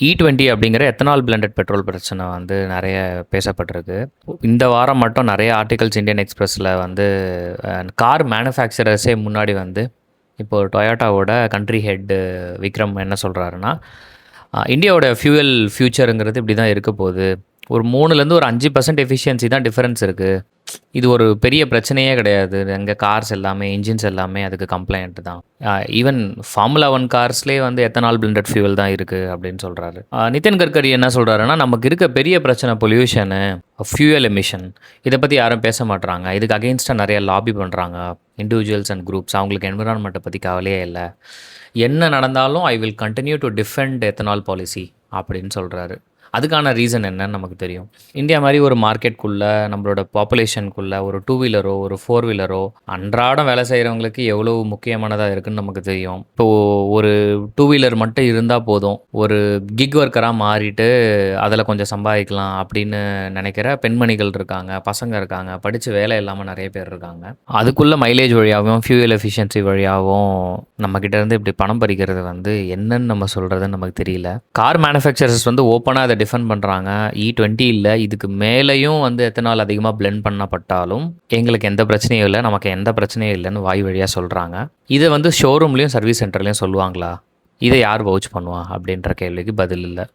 E20 அப்படிங்கிற ethanol blended petrol பிரச்சனை வந்து நிறைய பேசப்பட்டிருக்கு. இந்த வாரம் மட்டும் நிறைய ஆர்டிகல்ஸ் இந்தியன் எக்ஸ்பிரஸில் வந்து கார் மேனுஃபேக்சரர்ஸே முன்னாடி வந்து இப்போது டொயோட்டாவோட கண்ட்ரி ஹெட் விக்ரம் என்ன சொல்கிறாருன்னா, இந்தியாவோட ஃபியூயல் ஃபியூச்சருங்கிறது இப்படி தான் இருக்க போகுது. ஒரு 3லேருந்து ஒரு 5% எஃபிஷியன்சி தான் டிஃபரன்ஸ் இருக்குது. இது ஒரு பெரிய பிரச்சனையே கிடையாது. எங்கள் கார்ஸ் எல்லாமே இன்ஜின்ஸ் எல்லாமே அதுக்கு கம்ப்ளைண்ட் தான். ஈவன் ஃபார்முலா 1 கார்ஸ்லேயே வந்து எத்தனால் பிளெண்டட் ஃபியூவல் தான் இருக்குது அப்படின்னு சொல்கிறாரு. நிதின் கட்கரி என்ன சொல்கிறாருன்னா, நமக்கு இருக்க பெரிய பிரச்சனை பொல்யூஷனு, ஃபியூயல் எமிஷன். இதை பற்றி யாரும் பேச மாட்றாங்க. இதுக்கு அகெயின்ஸ்டாக நிறைய லாபி பண்ணுறாங்க இண்டிவிஜுவல்ஸ் அண்ட் குரூப்ஸ். அவங்களுக்கு என்விரான்மெண்ட்டை பற்றி கவலையே இல்லை. என்ன நடந்தாலும் I will continue to defend ethanol policy அப்படின்னு சொல்கிறாரு. அதுக்கான ரீசன் என்னன்னு நமக்கு தெரியும். இந்தியா மாதிரி ஒரு மார்க்கெட்குள்ளே, நம்மளோட பாப்புலேஷனுக்குள்ளே ஒரு 2 வீலரோ ஒரு 4 வீலரோ அன்றாடம் வேலை செய்கிறவங்களுக்கு எவ்வளோ முக்கியமானதாக இருக்குதுன்னு நமக்கு தெரியும். இப்போது ஒரு 2 வீலர் மட்டும் இருந்தால் போதும், ஒரு கிக் ஒர்க்கராக மாறிட்டு அதில் கொஞ்சம் சம்பாதிக்கலாம் அப்படின்னு நினைக்கிற பெண்மணிகள் இருக்காங்க, பசங்க இருக்காங்க, படித்து வேலை இல்லாமல் நிறைய பேர் இருக்காங்க. அதுக்குள்ளே மைலேஜ் வழியாகவும் ஃபியூயல் எஃபிஷியன்சி வழியாகவும் நம்மக்கிட்டேருந்து இப்படி பணம் பறிக்கிறது வந்து என்னன்னு நம்ம சொல்கிறதுன்னு நமக்கு தெரியல. கார் மேனுஃபேக்சரர்ஸ் வந்து ஓப்பனாக அதை டிஃபெண்ட் பண்ணுறாங்க. E20 இல்லை, இதுக்கு மேலேயும் வந்து எத்தனால் அதிகமாக பிளெண்ட் பண்ணப்பட்டாலும் எங்களுக்கு எந்த பிரச்சனையும் இல்லை, நமக்கு எந்த பிரச்சனையும் இல்லைன்னு வாய் வழியாக சொல்கிறாங்க. இதை வந்து ஷோரூம்லேயும் சர்வீஸ் சென்டர்லேயும் சொல்லுவாங்களா? இதை யார் வவுச் பண்ணுவா அப்படின்ற கேள்விக்கு பதில் இல்லை.